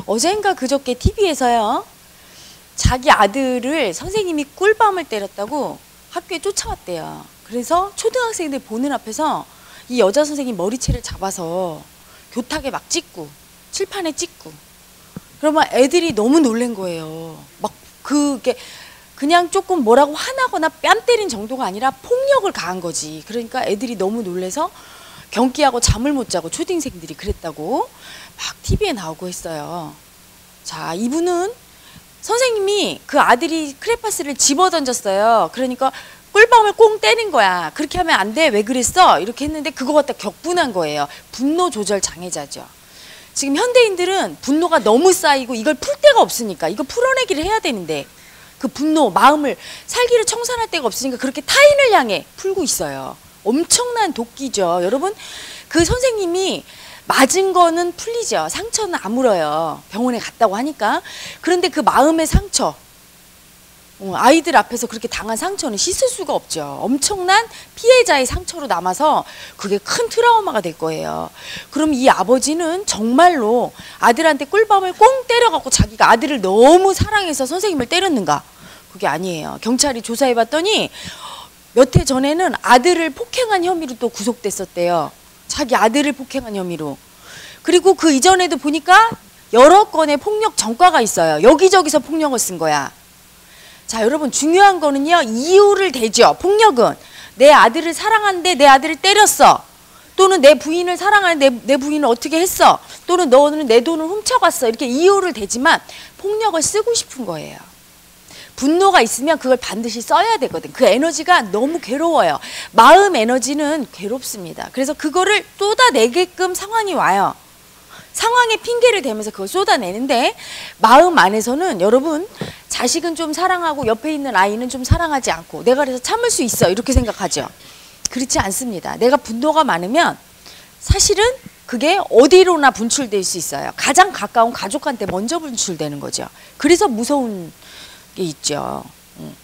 어젠가 그저께 TV에서요. 자기 아들을 선생님이 꿀밤을 때렸다고 학교에 쫓아왔대요. 그래서 초등학생들 보는 앞에서 이 여자 선생님 머리채를 잡아서 교탁에 막 찍고 칠판에 찍고 그러면 애들이 너무 놀란 거예요. 막 그게 그냥 조금 뭐라고 화나거나 뺨 때린 정도가 아니라 폭력을 가한 거지. 그러니까 애들이 너무 놀래서 경기하고 잠을 못 자고 초딩생들이 그랬다고 막 TV에 나오고 했어요. 자, 이분은 선생님이 그 아들이 크레파스를 집어 던졌어요. 그러니까 꿀밤을 꽁 때린 거야. 그렇게 하면 안 돼. 왜 그랬어? 이렇게 했는데 그거 갖다 격분한 거예요. 분노 조절 장애자죠. 지금 현대인들은 분노가 너무 쌓이고 이걸 풀 데가 없으니까 이거 풀어내기를 해야 되는데 그 분노, 마음을 살기를 청산할 데가 없으니까 그렇게 타인을 향해 풀고 있어요. 엄청난 도끼죠. 여러분, 그 선생님이 맞은 거는 풀리죠. 상처는 아물어요. 병원에 갔다고 하니까. 그런데 그 마음의 상처, 아이들 앞에서 그렇게 당한 상처는 씻을 수가 없죠. 엄청난 피해자의 상처로 남아서 그게 큰 트라우마가 될 거예요. 그럼 이 아버지는 정말로 아들한테 꿀밤을 꽁 때려갖고 자기가 아들을 너무 사랑해서 선생님을 때렸는가? 그게 아니에요. 경찰이 조사해 봤더니 몇 해 전에는 아들을 폭행한 혐의로 또 구속됐었대요. 자기 아들을 폭행한 혐의로. 그리고 그 이전에도 보니까 여러 건의 폭력 전과가 있어요. 여기저기서 폭력을 쓴 거야. 자, 여러분, 중요한 거는요, 이유를 대죠. 폭력은 내 아들을 사랑하는데 내 아들을 때렸어. 또는 내 부인을 사랑하는데 내 부인을 어떻게 했어. 또는 너는 내 돈을 훔쳐갔어. 이렇게 이유를 대지만 폭력을 쓰고 싶은 거예요. 분노가 있으면 그걸 반드시 써야 되거든. 그 에너지가 너무 괴로워요. 마음 에너지는 괴롭습니다. 그래서 그거를 쏟아내게끔 상황이 와요. 상황에 핑계를 대면서 그걸 쏟아내는데 마음 안에서는 여러분, 자식은 좀 사랑하고 옆에 있는 아이는 좀 사랑하지 않고 내가 그래서 참을 수 있어 이렇게 생각하죠. 그렇지 않습니다. 내가 분노가 많으면 사실은 그게 어디로나 분출될 수 있어요. 가장 가까운 가족한테 먼저 분출되는 거죠. 그래서 무서운 게 있죠.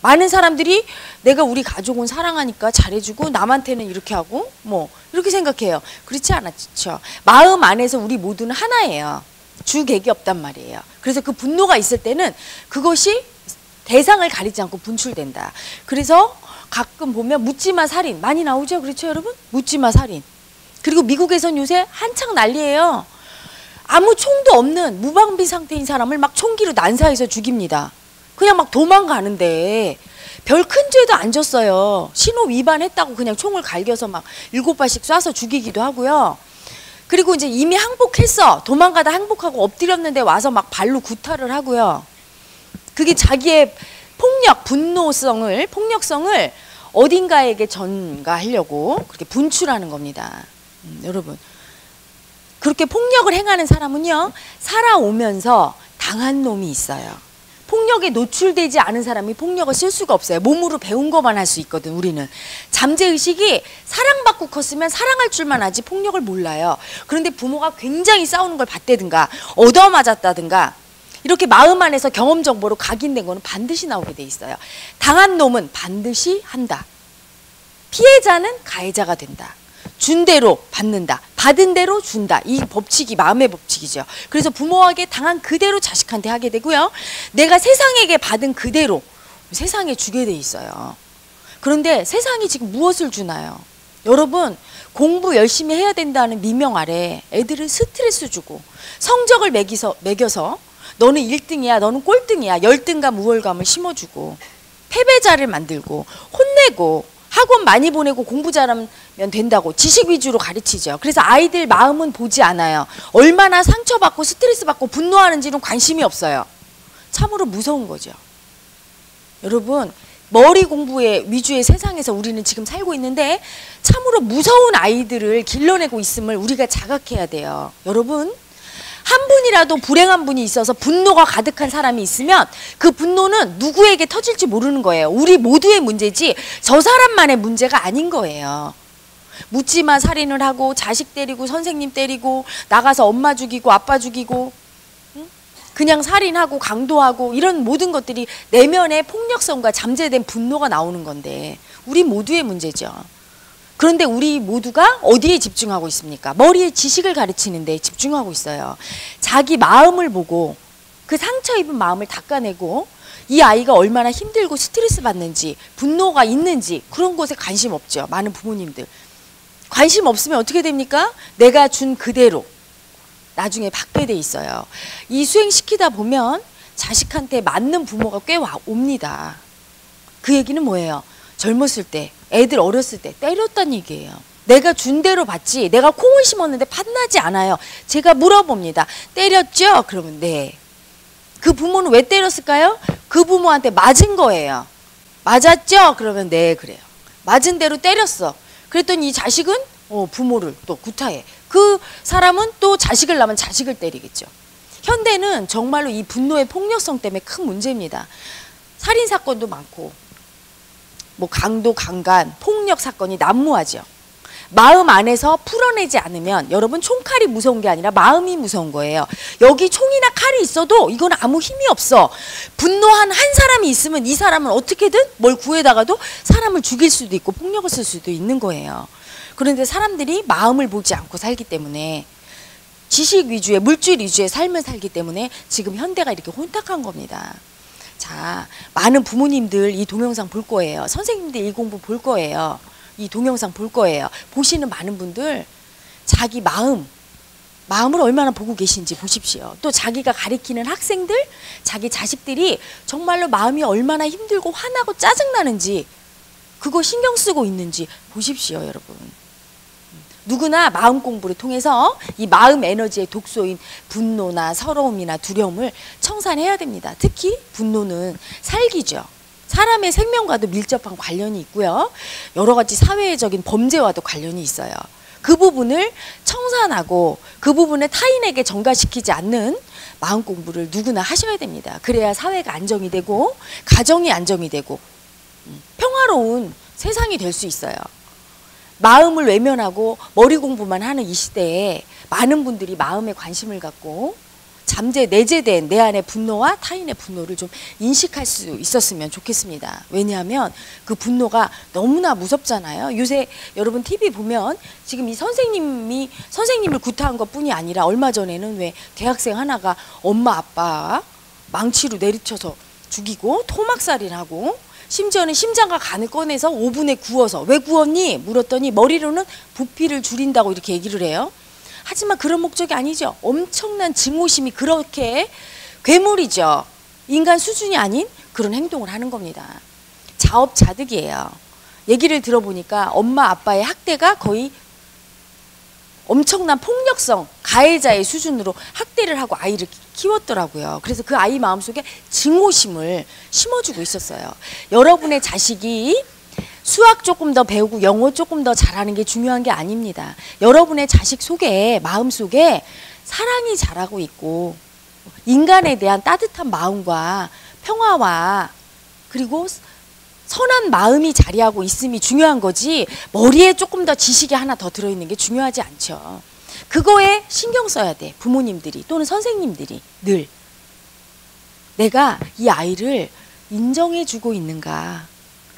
많은 사람들이 내가 우리 가족은 사랑하니까 잘해주고 남한테는 이렇게 하고 뭐 이렇게 생각해요. 그렇지 않았죠. 마음 안에서 우리 모두는 하나예요. 주객이 없단 말이에요. 그래서 그 분노가 있을 때는 그것이 대상을 가리지 않고 분출된다. 그래서 가끔 보면 묻지마 살인 많이 나오죠. 그렇죠, 여러분? 묻지마 살인. 그리고 미국에선 요새 한창 난리예요. 아무 총도 없는 무방비 상태인 사람을 막 총기로 난사해서 죽입니다. 그냥 막 도망가는데 별 큰 죄도 안 졌어요. 신호 위반했다고 그냥 총을 갈겨서 막 7발씩 쏴서 죽이기도 하고요. 그리고 이제 이미 항복했어. 도망가다 항복하고 엎드렸는데 와서 막 발로 구타를 하고요. 그게 자기의 폭력성을 어딘가에게 전가하려고 그렇게 분출하는 겁니다. 여러분, 그렇게 폭력을 행하는 사람은요, 살아오면서 당한 놈이 있어요. 폭력에 노출되지 않은 사람이 폭력을 쓸 수가 없어요. 몸으로 배운 것만 할 수 있거든, 우리는. 잠재의식이 사랑받고 컸으면 사랑할 줄만 하지 폭력을 몰라요. 그런데 부모가 굉장히 싸우는 걸 봤다든가 얻어맞았다든가 이렇게 마음 안에서 경험 정보로 각인된 거는 반드시 나오게 돼 있어요. 당한 놈은 반드시 한다. 피해자는 가해자가 된다. 준 대로 받는다. 받은 대로 준다. 이 법칙이 마음의 법칙이죠. 그래서 부모에게 당한 그대로 자식한테 하게 되고요. 내가 세상에게 받은 그대로 세상에 주게 돼 있어요. 그런데 세상이 지금 무엇을 주나요? 여러분, 공부 열심히 해야 된다는 미명 아래 애들을 스트레스 주고 성적을 매겨서 너는 1등이야, 너는 꼴등이야, 열등감, 우월감을 심어주고 패배자를 만들고 혼내고 학원 많이 보내고 공부 잘하면 된다고 지식 위주로 가르치죠. 그래서 아이들 마음은 보지 않아요. 얼마나 상처받고 스트레스 받고 분노하는지는 관심이 없어요. 참으로 무서운 거죠. 여러분, 머리 공부의 위주의 세상에서 우리는 지금 살고 있는데 참으로 무서운 아이들을 길러내고 있음을 우리가 자각해야 돼요. 여러분, 한 분이라도 불행한 분이 있어서 분노가 가득한 사람이 있으면 그 분노는 누구에게 터질지 모르는 거예요. 우리 모두의 문제지 저 사람만의 문제가 아닌 거예요. 묻지마 살인을 하고 자식 때리고 선생님 때리고 나가서 엄마 죽이고 아빠 죽이고 그냥 살인하고 강도하고 이런 모든 것들이 내면의 폭력성과 잠재된 분노가 나오는 건데 우리 모두의 문제죠. 그런데 우리 모두가 어디에 집중하고 있습니까? 머리에 지식을 가르치는 데 집중하고 있어요. 자기 마음을 보고 그 상처 입은 마음을 닦아내고 이 아이가 얼마나 힘들고 스트레스 받는지, 분노가 있는지 그런 것에 관심 없죠. 많은 부모님들. 관심 없으면 어떻게 됩니까? 내가 준 그대로 나중에 받게 돼 있어요. 이 수행시키다 보면 자식한테 맞는 부모가 꽤 옵니다. 그 얘기는 뭐예요? 젊었을 때, 애들 어렸을 때 때렸단 얘기예요. 내가 준 대로 받지, 내가 콩을 심었는데 팥나지 않아요. 제가 물어봅니다. 때렸죠? 그러면 네. 그 부모는 왜 때렸을까요? 그 부모한테 맞은 거예요. 맞았죠? 그러면 네, 그래요. 맞은 대로 때렸어. 그랬더니 이 자식은 부모를 또 구타해. 그 사람은 또 자식을 낳으면 자식을 때리겠죠. 현대는 정말로 이 분노의 폭력성 때문에 큰 문제입니다. 살인사건도 많고 뭐 강도, 강간, 폭력 사건이 난무하죠. 마음 안에서 풀어내지 않으면 여러분 총칼이 무서운 게 아니라 마음이 무서운 거예요. 여기 총이나 칼이 있어도 이건 아무 힘이 없어. 분노한 한 사람이 있으면 이 사람은 어떻게든 뭘 구해다가도 사람을 죽일 수도 있고 폭력을 쓸 수도 있는 거예요. 그런데 사람들이 마음을 보지 않고 살기 때문에 지식 위주의 물질 위주의 삶을 살기 때문에 지금 현대가 이렇게 혼탁한 겁니다. 자, 많은 부모님들 이 동영상 볼 거예요. 선생님들 이 공부 볼 거예요. 이 동영상 볼 거예요. 보시는 많은 분들 자기 마음을 얼마나 보고 계신지 보십시오. 또 자기가 가리키는 학생들, 자기 자식들이 정말로 마음이 얼마나 힘들고 화나고 짜증나는지 그거 신경 쓰고 있는지 보십시오, 여러분. 누구나 마음 공부를 통해서 이 마음 에너지의 독소인 분노나 서러움이나 두려움을 청산해야 됩니다. 특히 분노는 살기죠. 사람의 생명과도 밀접한 관련이 있고요. 여러 가지 사회적인 범죄와도 관련이 있어요. 그 부분을 청산하고 그 부분을 타인에게 전가시키지 않는 마음 공부를 누구나 하셔야 됩니다. 그래야 사회가 안정이 되고 가정이 안정이 되고 평화로운 세상이 될 수 있어요. 마음을 외면하고 머리 공부만 하는 이 시대에 많은 분들이 마음에 관심을 갖고 내재된 내 안의 분노와 타인의 분노를 좀 인식할 수 있었으면 좋겠습니다. 왜냐하면 그 분노가 너무나 무섭잖아요. 요새 여러분 TV 보면 지금 이 선생님을 구타한 것뿐이 아니라 얼마 전에는 왜 대학생 하나가 엄마 아빠 망치로 내리쳐서 죽이고 토막살인하고 심지어는 심장과 간을 꺼내서 오븐에 구워서 왜 구웠니? 물었더니 머리로는 부피를 줄인다고 이렇게 얘기를 해요. 하지만 그런 목적이 아니죠. 엄청난 증오심이 그렇게 괴물이죠. 인간 수준이 아닌 그런 행동을 하는 겁니다. 자업자득이에요. 얘기를 들어보니까 엄마 아빠의 학대가 거의 엄청난 폭력성 가해자의 수준으로 학대를 하고 아이를 키웠더라고요. 그래서 그 아이 마음속에 증오심을 심어주고 있었어요. 여러분의 자식이 수학 조금 더 배우고 영어 조금 더 잘하는 게 중요한 게 아닙니다. 여러분의 자식 속에 마음속에 사랑이 자라고 있고 인간에 대한 따뜻한 마음과 평화와 그리고 선한 마음이 자리하고 있음이 중요한 거지 머리에 조금 더 지식이 하나 더 들어있는 게 중요하지 않죠. 그거에 신경 써야 돼. 부모님들이 또는 선생님들이 늘 내가 이 아이를 인정해주고 있는가,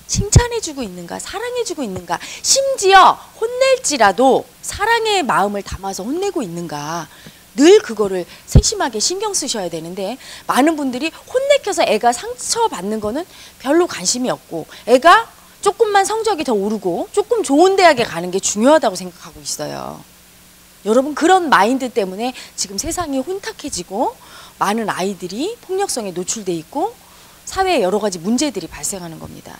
칭찬해주고 있는가, 사랑해주고 있는가, 심지어 혼낼지라도 사랑의 마음을 담아서 혼내고 있는가, 늘 그거를 세심하게 신경 쓰셔야 되는데 많은 분들이 혼내켜서 애가 상처받는 거는 별로 관심이 없고 애가 조금만 성적이 더 오르고 조금 좋은 대학에 가는 게 중요하다고 생각하고 있어요. 여러분 그런 마인드 때문에 지금 세상이 혼탁해지고 많은 아이들이 폭력성에 노출돼 있고 사회에 여러 가지 문제들이 발생하는 겁니다.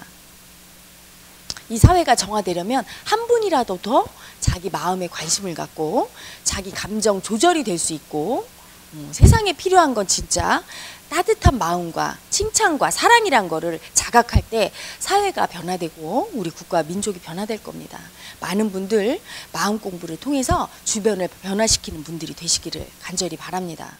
이 사회가 정화되려면 한 분이라도 더 자기 마음에 관심을 갖고 자기 감정 조절이 될 수 있고 세상에 필요한 건 진짜 따뜻한 마음과 칭찬과 사랑이란 거를 자각할 때 사회가 변화되고 우리 국가 민족이 변화될 겁니다. 많은 분들 마음 공부를 통해서 주변을 변화시키는 분들이 되시기를 간절히 바랍니다.